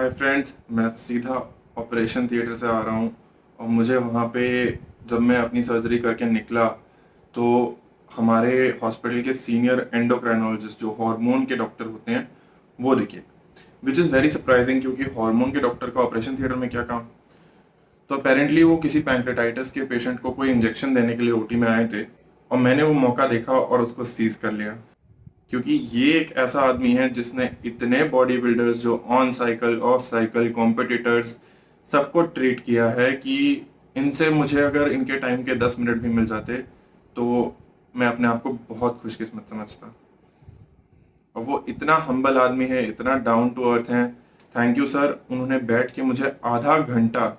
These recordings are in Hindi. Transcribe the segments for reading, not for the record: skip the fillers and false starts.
हाय फ्रेंड्स, मैं सीधा ऑपरेशन थिएटर से आ रहा हूँ और मुझे वहाँ पे जब मैं अपनी सर्जरी करके निकला तो हमारे हॉस्पिटल के सीनियर एंडोक्राइनोलॉजिस्ट जो हार्मोन के डॉक्टर होते हैं वो दिखे, विच इज़ वेरी सरप्राइजिंग क्योंकि हार्मोन के डॉक्टर का ऑपरेशन थिएटर में क्या काम। तो अपेरेंटली वो किसी पैंक्रेटाइटिस के पेशेंट को कोई इंजेक्शन देने के लिए ओटी में आए थे और मैंने वो मौका देखा और उसको सीज कर लिया, क्योंकि ये एक ऐसा आदमी है जिसने इतने बॉडी बिल्डर्स जो on cycle of cycle competitors सबको ट्रीट किया है कि इनसे मुझे अगर इनके टाइम के 10 मिनट भी मिल जाते तो मैं अपने आप को बहुत खुशकिस्मत समझता। और वो इतना हम्बल आदमी है, इतना डाउन टू अर्थ है। थैंक यू सर, उन्होंने बैठ के मुझे आधा घंटा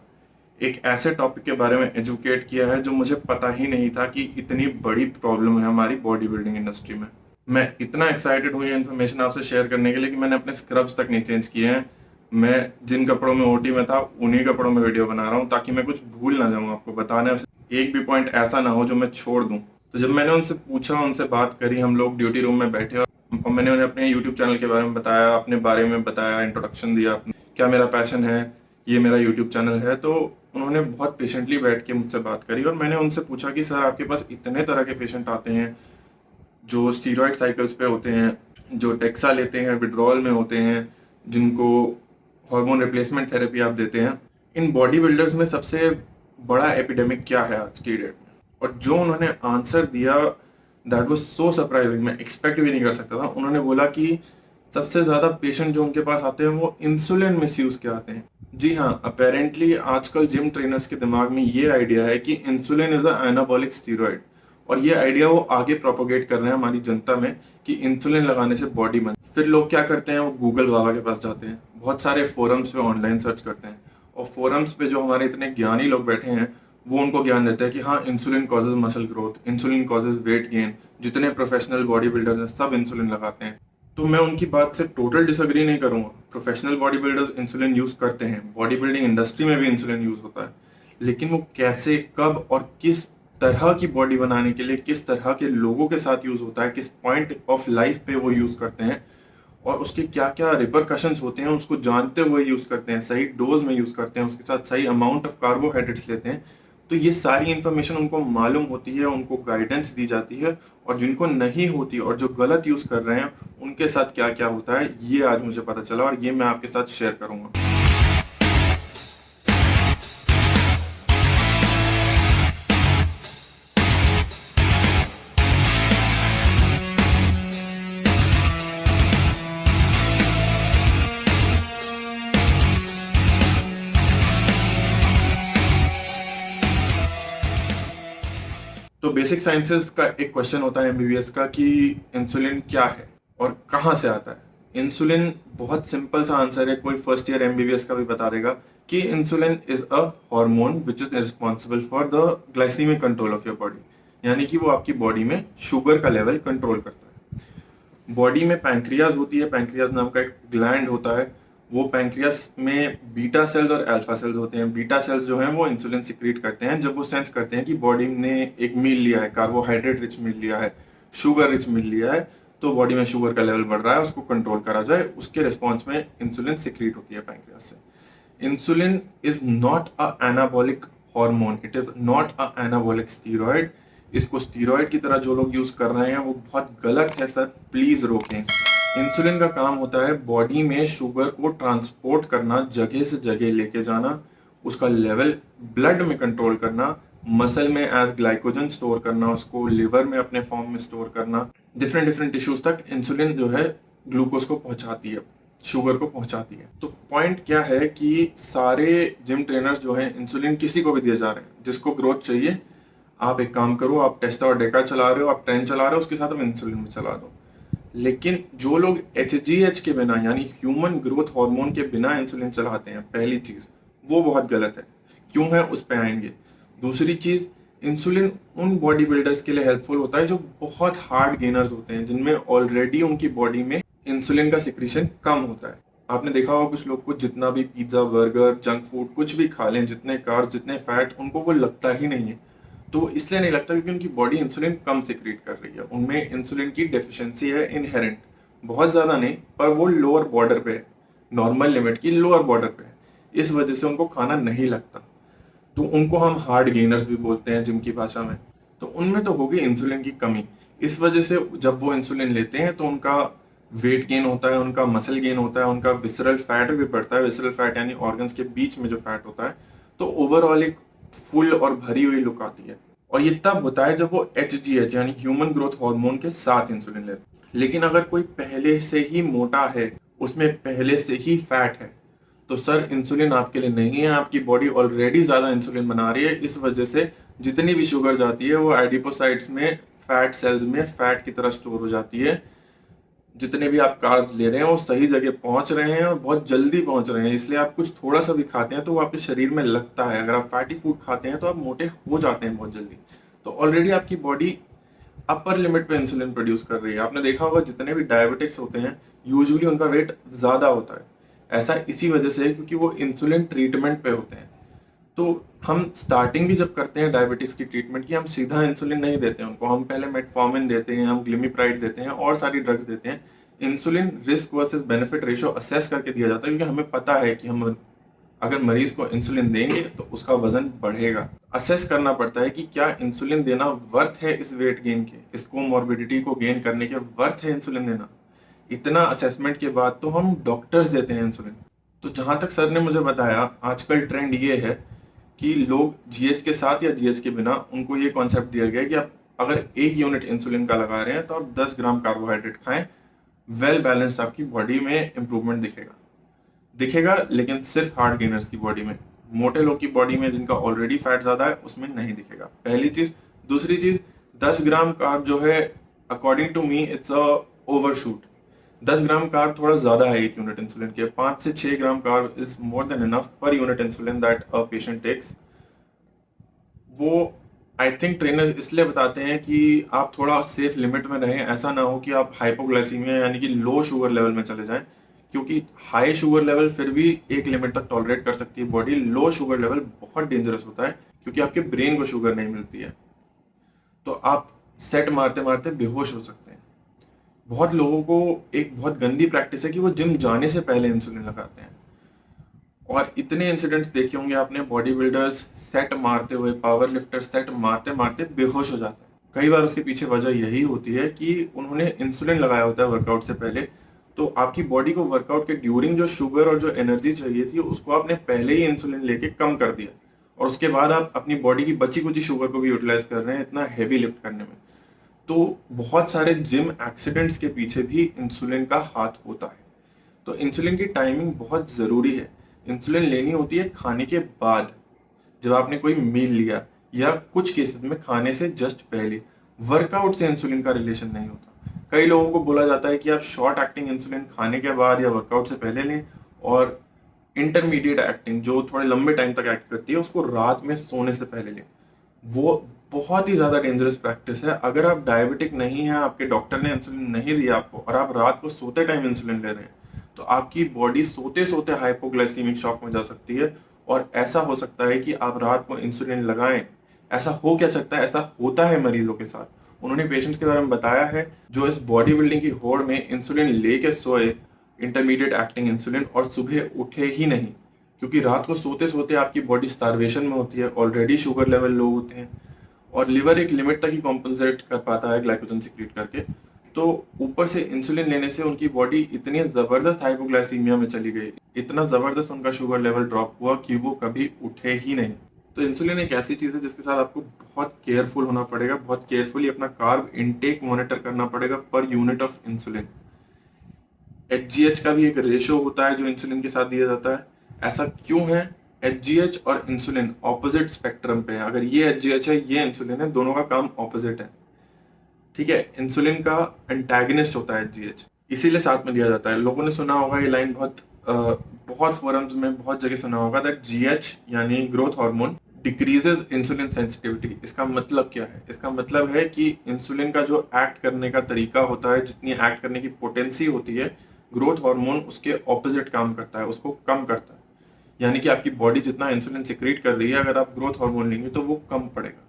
एक ऐसे टॉपिक के बारे में एजुकेट किया है जो मुझे पता ही नहीं था कि इतनी बड़ी प्रॉब्लम है हमारी बॉडी बिल्डिंग इंडस्ट्री में। मैं इतना एक्साइटेड हूँ ये इन्फॉर्मेशन आपसे शेयर करने के लिए कि मैंने अपने स्क्रब्स तक नहीं चेंज किए हैं। मैं जिन कपड़ों में ओटी में था उन्हीं कपड़ों में वीडियो बना रहा हूँ ताकि मैं कुछ भूल ना जाऊँ आपको बताने, एक भी पॉइंट ऐसा ना हो जो मैं छोड़ दूँ। तो जब मैंने उनसे पूछा, उनसे बात करी, हम लोग ड्यूटी रूम में बैठे और मैंने उन्हें अपने यूट्यूब चैनल के बारे में बताया, अपने बारे में बताया, इंट्रोडक्शन दिया, क्या मेरा पैशन है, ये मेरा यूट्यूब चैनल है। तो उन्होंने बहुत पेशेंटली बैठ के मुझसे बात करी और मैंने उनसे पूछा कि सर आपके पास इतने तरह के पेशेंट आते हैं जो स्टीरॉयड साइकिल्स पे होते हैं, जो टेक्सा लेते हैं, विड्रॉल में होते हैं, जिनको हार्मोन रिप्लेसमेंट थेरेपी आप देते हैं, इन बॉडी बिल्डर्स में सबसे बड़ा एपिडेमिक क्या है आज की डेट में। और जो उन्होंने आंसर दिया दैट वाज सो सरप्राइजिंग, मैं एक्सपेक्ट भी नहीं कर सकता था। उन्होंने बोला कि सबसे ज्यादा पेशेंट जो उनके पास आते हैं वो इंसुलिन मिसयूज के आते हैं। जी हाँ, अपेरेंटली आजकल जिम ट्रेनर्स के दिमाग में ये आइडिया है कि insulin is a anabolic steroid, और ये आइडिया वो आगे प्रोपोगेट कर रहे हैं हमारी जनता में कि इंसुलिन लगाने से बॉडी बन। फिर लोग क्या करते हैं, वो गूगल बाबा के पास जाते हैं, बहुत सारे फोरम्स पे ऑनलाइन सर्च करते हैं और फोरम्स पे जो हमारे इतने ज्ञानी लोग बैठे हैं वो उनको ज्ञान देते हैं कि हाँ, insulin causes muscle growth, insulin causes weight gain. जितने प्रोफेशनल बॉडी बिल्डर्स हैं सब इंसुलिन लगाते हैं। तो मैं उनकी बात से टोटल डिसएग्री नहीं करूंगा। Professional body builders insulin use करते हैं, बॉडी बिल्डिंग इंडस्ट्री में भी इंसुलिन यूज होता है, लेकिन वो कैसे, कब और किस तरह की बॉडी बनाने के लिए किस तरह के लोगों के साथ यूज होता है, किस पॉइंट ऑफ लाइफ पे वो यूज करते हैं और उसके क्या क्या रिपरकशंस होते हैं, उसको जानते हुए यूज करते हैं, सही डोज में यूज करते हैं, उसके साथ सही अमाउंट ऑफ कार्बोहाइड्रेट्स लेते हैं। तो ये सारी इंफॉर्मेशन उनको मालूम होती है, उनको गाइडेंस दी जाती है, और जिनको नहीं होती और जो गलत यूज कर रहे हैं उनके साथ क्या क्या होता है ये आज मुझे पता चला और ये मैं आपके साथ शेयर करूंगा। तो बेसिक साइंसेस का एक क्वेश्चन होता है एमबीबीएस का कि इंसुलिन क्या है और कहाँ से आता है। इंसुलिन बहुत सिंपल सा आंसर है, कोई फर्स्ट ईयर एमबीबीएस का भी बता देगा कि insulin is a hormone which is responsible for the glycaemic control of your body, यानी कि वो आपकी बॉडी में शुगर का लेवल कंट्रोल करता है। बॉडी में पैंक्रियाज होती है, पैंक्रियाज नाम का एक ग्लैंड होता है, वो पैंक्रियास में बीटा सेल्स और अल्फा सेल्स होते हैं। बीटा सेल्स जो हैं वो इंसुलिन सिक्रीट करते हैं जब वो सेंस करते हैं कि बॉडी ने एक मील लिया है, कार्बोहाइड्रेट रिच मील लिया है, शुगर रिच मील लिया है, तो बॉडी में शुगर का लेवल बढ़ रहा है, उसको कंट्रोल करा जाए, उसके रिस्पॉन्स में इंसुलिन सिक्रीट होती है पैंक्रियास से। Insulin is not a anabolic hormone, it is not a anabolic steroid. इसको स्टीरॉयड की तरह जो लोग यूज कर रहे हैं वो बहुत गलत है सर, प्लीज रोकें। इंसुलिन का काम होता है बॉडी में शुगर को ट्रांसपोर्ट करना, जगह से जगह लेके जाना, उसका लेवल ब्लड में कंट्रोल करना, मसल में एज ग्लाइकोजन स्टोर करना, उसको लिवर में अपने फॉर्म में स्टोर करना, डिफरेंट डिफरेंट टिश्यूज तक इंसुलिन जो है ग्लूकोज को पहुंचाती है, शुगर को पहुंचाती है। तो पॉइंट क्या है कि सारे जिम ट्रेनर्स जो हैं इंसुलिन किसी को भी दिए जा रहे हैं, जिसको ग्रोथ चाहिए आप एक काम करो, आप टेस्टा और डेका चला रहे हो, आप 10 चला रहे हो, उसके साथ आप इंसुलिन भी चला दो। लेकिन जो लोग एचजीएच के बिना यानी ह्यूमन ग्रोथ हार्मोन के बिना इंसुलिन चलाते हैं, पहली चीज वो बहुत गलत है। क्यों है उस पे आएंगे। दूसरी चीज, इंसुलिन उन बॉडी बिल्डर्स के लिए हेल्पफुल होता है जो बहुत हार्ड गेनर्स होते हैं, जिनमें ऑलरेडी उनकी बॉडी में इंसुलिन का सिक्रीशन कम होता है। आपने देखा होगा कुछ लोग को जितना भी पिज्जा, बर्गर, जंक फूड कुछ भी खा लें, जितने कार्ब, जितने फैट, उनको वो लगता ही नहीं है। तो इसलिए नहीं लगता क्योंकि उनकी बॉडी इंसुलिन कम सिक्रीट कर रही है, उनमें इंसुलिन की डेफिशिएंसी है इनहेरेंट, बहुत ज्यादा नहीं पर वो लोअर बॉर्डर पे है। नॉर्मल लिमिट की लोअर बॉर्डर पे है, इस वजह से उनको खाना नहीं लगता। तो उनको हम हार्ड गेनर्स भी बोलते हैं जिम की भाषा में। तो उनमें तो होगी इंसुलिन की कमी, इस वजह से जब वो इंसुलिन लेते हैं तो उनका वेट गेन होता है, उनका मसल गेन होता है, उनका विसरल फैट भी बढ़ता है। विसरल फैट यानी ऑर्गन्स के बीच में जो फैट होता है। तो ओवरऑल एक फुल और भरी हुई लुक आती है। और ये तब होता है जब वो HGH यानी ह्यूमन ग्रोथ हार्मोन के साथ इंसुलिन लेते हैं। लेकिन अगर कोई पहले से ही मोटा है, उसमें पहले से ही फैट है, तो सर इंसुलिन आपके लिए नहीं है। आपकी बॉडी ऑलरेडी ज्यादा इंसुलिन बना रही है, इस वजह से जितनी भी शुगर जाती है वो एडिपोसाइट्स में, फैट सेल्स में फैट की तरह स्टोर हो जाती है। जितने भी आप कार्ब्स ले रहे हैं वो सही जगह पहुंच रहे हैं और बहुत जल्दी पहुंच रहे हैं। इसलिए आप कुछ थोड़ा सा भी खाते हैं तो वो आपके शरीर में लगता है। अगर आप फैटी फूड खाते हैं तो आप मोटे हो जाते हैं बहुत जल्दी। तो ऑलरेडी आपकी बॉडी अपर लिमिट पे इंसुलिन प्रोड्यूस कर रही है। आपने देखा होगा जितने भी डायबिटिक्स होते हैं यूजुअली उनका वेट ज्यादा होता है। ऐसा इसी वजह से है क्योंकि वो इंसुलिन ट्रीटमेंट पे होते हैं। तो हम स्टार्टिंग भी जब करते हैं डायबिटिक्स की ट्रीटमेंट की, हम सीधा इंसुलिन नहीं देते हैं उनको। हम पहले मेटफॉर्मिन देते हैं, हम ग्लिमिप्राइड देते हैं और सारी ड्रग्स देते हैं। Insulin risk versus benefit ratio assess करके दिया जाता है, क्योंकि हमें पता है कि हम अगर मरीज को इंसुलिन देंगे तो उसका वजन बढ़ेगा। असेस करना पड़ता है कि क्या इंसुलिन देना वर्थ है इस वेट गेन के, इस कोमॉर्बिडिटी को गेन करने के वर्थ है इंसुलिन देना। इतना असेसमेंट के बाद तो हम डॉक्टर्स देते हैं इंसुलिन। तो जहां तक सर ने मुझे बताया, आजकल ट्रेंड ये है कि लोग जीएच के साथ या जीएच के बिना, उनको ये कॉन्सेप्ट दिया गया है कि आप अगर 1 यूनिट इंसुलिन का लगा रहे हैं तो आप 10 ग्राम कार्बोहाइड्रेट खाएं। वेल बैलेंस्ड आपकी बॉडी में इंप्रूवमेंट दिखेगा दिखेगा लेकिन सिर्फ हार्ड गेनर्स की बॉडी में। मोटे लोग की बॉडी में जिनका ऑलरेडी फैट ज्यादा है उसमें नहीं दिखेगा, पहली चीज। दूसरी चीज, 10 ग्राम कार्ब जो है, according to me it's a overshoot. 10 gram carb थोड़ा ज्यादा है 1 यूनिट इंसुलिन के। 5 से 6 gram carb is more than enough per unit insulin that a patient takes. वो आई थिंक ट्रेनर इसलिए बताते हैं कि आप थोड़ा सेफ लिमिट में रहें। ऐसा ना हो कि आप हाइपोग्लाइसीमिया यानी कि लो शुगर लेवल में चले जाएं, क्योंकि हाई शुगर लेवल फिर भी एक लिमिट तक टॉलरेट कर सकती है बॉडी। लो शुगर लेवल बहुत डेंजरस होता है क्योंकि आपके ब्रेन को शुगर नहीं मिलती है, तो आप सेट मारते मारते बेहोश हो सकते हैं। बहुत लोगों को एक बहुत गंदी प्रैक्टिस है कि वो जिम जाने से पहले इंसुलिन लगाते हैं। और इतने इंसिडेंट्स देखे होंगे आपने, बॉडी बिल्डर्स सेट मारते हुए, पावर लिफ्टर सेट मारते मारते बेहोश हो जाते हैं। कई बार उसके पीछे वजह यही होती है कि उन्होंने इंसुलिन लगाया होता है वर्कआउट से पहले। तो आपकी बॉडी को वर्कआउट के ड्यूरिंग जो शुगर और जो एनर्जी चाहिए थी उसको आपने पहले ही इंसुलिन लेके कम कर दिया, और उसके बाद आप अपनी बॉडी की बची कुची शुगर को भी यूटिलाइज कर रहे हैं इतना हैवी लिफ्ट करने में। तो बहुत सारे जिम एक्सीडेंट्स के पीछे भी इंसुलिन का हाथ होता है। तो इंसुलिन की टाइमिंग बहुत जरूरी है। इंसुलिन लेनी होती है खाने के बाद, जब आपने कोई मील लिया, या कुछ केसेस में खाने से जस्ट पहले। वर्कआउट से इंसुलिन का रिलेशन नहीं होता। कई लोगों को बोला जाता है कि आप शॉर्ट एक्टिंग इंसुलिन खाने के बाद या वर्कआउट से पहले लें, और इंटरमीडिएट एक्टिंग जो थोड़े लंबे टाइम तक एक्ट करती है उसको रात में सोने से पहले लें। वो बहुत ही ज्यादा डेंजरस प्रैक्टिस है। अगर आप डायबिटिक नहीं है, आपके डॉक्टर ने इंसुलिन नहीं दिया आपको, और आप रात को सोते टाइम इंसुलिन ले रहे हैं, तो आपकी बॉडी सोते सोते हाइपोग्लाइसीमिक शॉक में जा सकती है। और ऐसा हो सकता है कि आप रात को इंसुलिन लगाएं। ऐसा हो क्या सकता है, ऐसा होता है मरीजों के साथ। उन्होंने पेशेंट्स के बारे में बताया है जो इस बॉडी बिल्डिंग की होड़ में इंसुलिन लेके सोए, इंटरमीडिएट एक्टिंग इंसुलिन, और सुबह उठे ही नहीं, क्योंकि रात को सोते सोते आपकी बॉडी स्टारवेशन में होती है, ऑलरेडी शुगर लेवल लो होते हैं, और लिवर एक लिमिट तक ही कॉम्पनसेट कर पाता है ग्लाइकोजन सिक्रीट करके। तो ऊपर से इंसुलिन लेने से उनकी बॉडी इतनी जबरदस्त हाइपोग्लाइसीमिया में चली गई, इतना जबरदस्त उनका शुगर लेवल ड्रॉप हुआ कि वो कभी उठे ही नहीं। तो इंसुलिन एक ऐसी चीज है जिसके साथ आपको बहुत केयरफुल होना पड़ेगा, बहुत केयरफुली अपना कार्ब इनटेक मॉनिटर करना पड़ेगा per unit of insulin. HGH का भी एक रेशियो होता है जो इंसुलिन के साथ दिया जाता है। ऐसा क्यों है? HGH और इंसुलिन ऑपोजिट स्पेक्ट्रम पे है। अगर ये HGH है, ये इंसुलिन है, दोनों का काम ऑपोजिट है। ठीक है, इंसुलिन का एंटागनिस्ट होता है HGH, इसीलिए साथ में दिया जाता है। लोगों ने सुना होगा ये लाइन, बहुत फोरम्स में बहुत जगह सुना होगा, दैट GH यानी growth hormone decreases insulin sensitivity. इसका मतलब क्या है? इसका मतलब है कि इंसुलिन का जो एक्ट करने का तरीका होता है, जितनी एक्ट करने की पोटेंसी होती है, ग्रोथ हार्मोन उसके ऑपोजिट काम करता है, उसको कम करता है। यानी कि आपकी बॉडी जितना इंसुलिन सिक्रीट कर रही है, अगर आप ग्रोथ हार्मोन लेंगे तो वो कम पड़ेगा।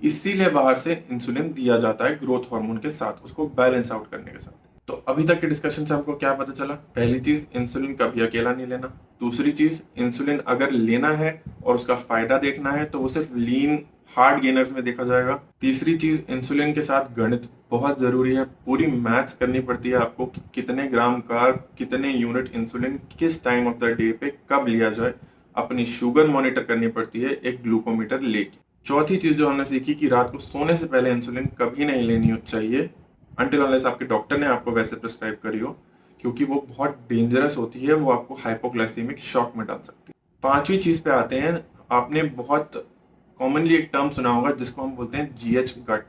इसीलिए बाहर से इंसुलिन दिया जाता है ग्रोथ हार्मोन के साथ, उसको बैलेंस आउट करने के साथ। तो अभी तक के डिस्कशन से हमको क्या पता चला? पहली चीज, इंसुलिन कभी अकेला नहीं लेना। दूसरी चीज, इंसुलिन अगर लेना है और उसका फायदा देखना है तो वो सिर्फ लीन हार्ड गेनर्स में देखा जाएगा। तीसरी चीज, इंसुलिन के साथ गणित बहुत जरूरी है। पूरी मैथ्स करनी पड़ती है आपको कि कितने ग्राम कार्ब, कितने यूनिट इंसुलिन किस टाइम ऑफ द डे पे कब लिया जाए। अपनी शुगर मॉनिटर करनी पड़ती है एक ग्लूकोमीटर लेके। चौथी चीज जो हमने सीखी कि रात को सोने से पहले इंसुलिन कभी नहीं लेनी चाहिए अनटिल अनलेस आपके डॉक्टर ने आपको वैसे प्रिस्क्राइब करी हो, क्योंकि वो बहुत डेंजरस होती है, वो आपको हाइपोग्लाइसीमिक शॉक में डाल सकती है। पांचवी चीज पे आते हैं, आपने बहुत कॉमनली एक टर्म सुना होगा जिसको हम बोलते हैं जीएच गट।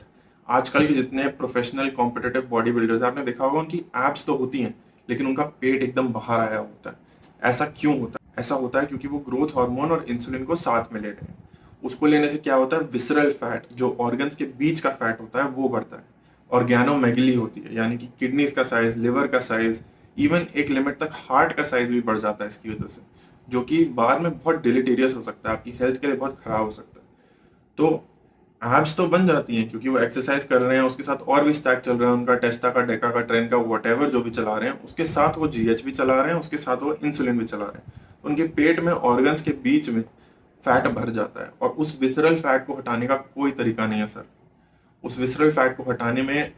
आजकल के जितने प्रोफेशनल कॉम्पिटिटिव बॉडी बिल्डर्स आपने देखा होगा उनकी एब्स तो होती हैं लेकिन उनका पेट एकदम बाहर आया होता है। ऐसा क्यों होता है? ऐसा होता है क्योंकि वो ग्रोथ हार्मोन और इंसुलिन को साथ में ले रहे हैं। उसको लेने से क्या होता है, विसरल फैट, जो ऑर्गन्स के बीच का फैट होता है वो बढ़ता है। ऑर्गेनोमेगली होती है, यानी कि किडनीज का साइज, लिवर का साइज, इवन एक लिमिट तक हार्ट का साइज भी बढ़ जाता है इसकी वजह से, जो कि बाद में बहुत डिलीटेरियस हो सकता है, आपकी हेल्थ के लिए बहुत खराब हो सकता है। तो एब्स तो बन जाती हैं क्योंकि वो एक्सरसाइज कर रहे हैं, उसके साथ और भी स्टैक चल रहा है उनका, टेस्टा का, डेका का, ट्रेन का, वॉटेवर जो भी चला रहे हैं, उसके साथ वो जीएच भी चला रहे हैं, उसके साथ वो इंसुलिन भी चला रहे हैं। तो उनके पेट में ऑर्गन्स के बीच में फैट भर जाता है और उस विसरल फैट को हटाने का कोई तरीका नहीं है सर। उस विसरल फैट को हटाने में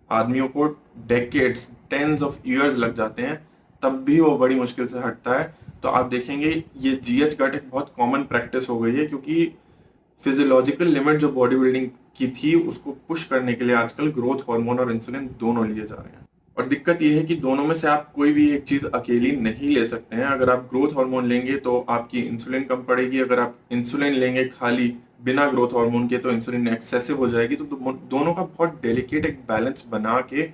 आदमियों को डेकेड्स, टेंस ऑफ ईयर्स लग जाते हैं, तब भी वो बड़ी मुश्किल से हटता है। तो आप देखेंगे ये जीएच गट एक बहुत कॉमन प्रैक्टिस हो गई है क्योंकि फिजियोलॉजिकल लिमिट जो बॉडी बिल्डिंग की थी उसको पुश करने के लिए आजकल ग्रोथ हार्मोन और इंसुलिन दोनों लिए जा रहे हैं। और दिक्कत ये है कि दोनों में से आप कोई भी एक चीज अकेली नहीं ले सकते हैं। अगर आप ग्रोथ हार्मोन लेंगे तो आपकी इंसुलिन कम पड़ेगी, अगर आप इंसुलिन लेंगे खाली बिना ग्रोथ हार्मोन के तो इंसुलिन एक्सेसिव हो जाएगी। तो दोनों का बहुत डेलिकेट एक बैलेंस बना के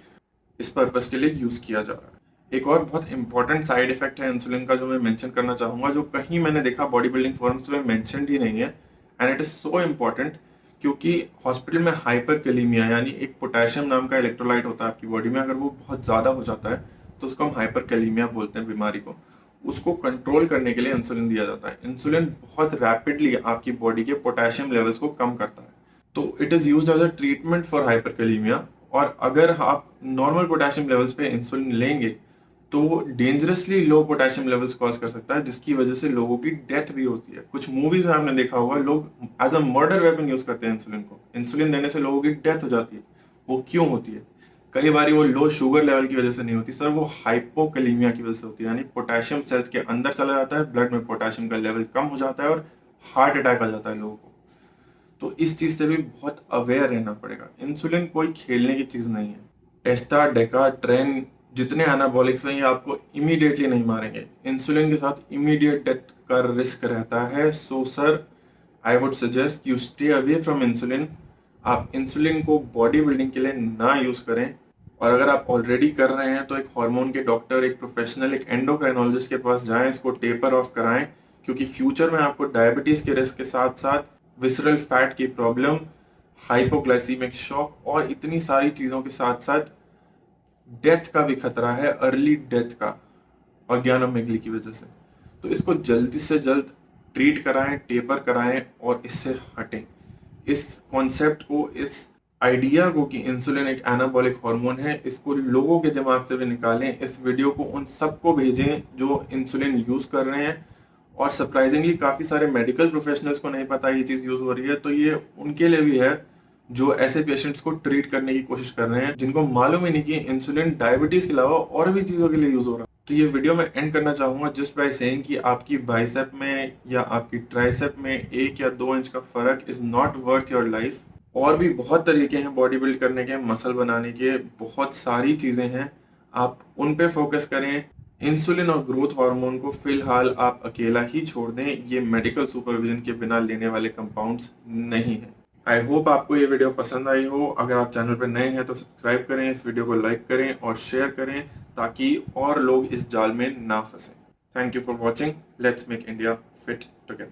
इस पर्पस के लिए यूज किया जा रहा है। एक और बहुत इंपॉर्टेंट साइड इफेक्ट है इंसुलिन का जो मैं मेंशन करना चाहूंगा, जो कहीं मैंने देखा बॉडी बिल्डिंग फोरम्स में मेंशनड ही नहीं है, and it is so important क्योंकि हॉस्पिटल में हाइपरकैलेमिया, यानी एक पोटेशियम नाम का इलेक्ट्रोलाइट होता है आपकी बॉडी में, अगर वो बहुत ज्यादा हो जाता है तो उसको हम हाइपरकैलेमिया बोलते हैं बीमारी को। उसको कंट्रोल करने के लिए इंसुलिन दिया जाता है। इंसुलिन बहुत रैपिडली आपकी बॉडी के पोटेशियम लेवल्स को कम करता है, तो it is used as a treatment for hyperkalemia. और अगर आप नॉर्मल पोटेशियम लेवल्स पे इंसुलिन लेंगे तो वो dangerously low potassium levels cause कर सकता है, जिसकी वजह से लोगों की डेथ भी होती है। कुछ मूवीज में आपने देखा होगा लोग as a murder weapon use करते हैं इंसुलिन को। इंसुलिन देने से लोगों की डेथ हो जाती है। वो क्यों होती है? कई बार वो लो शुगर लेवल की वजह से नहीं होती सर, वो हाइपोकैलेमिया की वजह से होती है, यानी पोटेशियम सेल्स के अंदर चला जाता है, ब्लड में पोटेशियम का लेवल कम हो जाता है और हार्ट अटैक आ जाता है लोगों को। तो इस चीज से भी बहुत अवेयर रहना पड़ेगा। इंसुलिन कोई खेलने की चीज नहीं है। टेस्टा, डेका, ट्रेन जितने एनाबॉलिक्स हैं ये आपको इमीडिएटली नहीं मारेंगे। इंसुलिन के साथ इमीडिएट डेथ का रिस्क रहता है। So sir, I would suggest you stay away from insulin. आप इंसुलिन को बॉडी बिल्डिंग के लिए ना यूज करें, और अगर आप ऑलरेडी कर रहे हैं तो एक हार्मोन के डॉक्टर, एक प्रोफेशनल, एक एंडोक्राइनोलॉजिस्ट के पास जाएं, इसको टेपर ऑफ कराएं, क्योंकि फ्यूचर में आपको डायबिटीज के रिस्क के साथ साथ विसरल फैट की प्रॉब्लम, हाइपोग्लाइसीमिक शॉक और इतनी सारी चीजों के साथ साथ डेथ का भी खतरा है, अर्ली डेथ का, ऑर्गेनोमेगली की वजह से। तो इसको जल्दी से जल्द ट्रीट कराएं, टेपर कराएं और इससे हटें। इस कॉन्सेप्ट को, इस आइडिया को कि इंसुलिन एक एनाबॉलिक हार्मोन है, इसको लोगों के दिमाग से भी निकालें। इस वीडियो को उन सबको भेजें जो इंसुलिन यूज कर रहे हैं, और सरप्राइजिंगली काफी सारे मेडिकल प्रोफेशनल्स को नहीं पता ये चीज यूज हो रही है, तो ये उनके लिए भी है जो ऐसे पेशेंट्स को ट्रीट करने की कोशिश कर रहे हैं, जिनको मालूम ही नहीं कि इंसुलिन डायबिटीज के अलावा और भी चीजों के लिए यूज हो रहा है। तो ये वीडियो मैं एंड करना चाहूंगा जस्ट बाय सेइंग कि आपकी बाइसेप में या आपकी ट्राइसेप में 1 या 2 इंच का फर्क is not worth your life. और भी बहुत तरीके हैं बॉडी बिल्ड करने के, मसल बनाने के, बहुत सारी चीजें हैं, आप उन पे फोकस करें। इंसुलिन और ग्रोथ हार्मोन को फिलहाल आप अकेला ही छोड़ दें, ये मेडिकल सुपरविजन के बिना लेने वाले कंपाउंड्स नहीं है। आई होप आपको ये वीडियो पसंद आई हो। अगर आप चैनल पर नए हैं तो सब्सक्राइब करें, इस वीडियो को लाइक करें और शेयर करें ताकि और लोग इस जाल में ना फंसें। Thank you for watching. Let's make India fit together.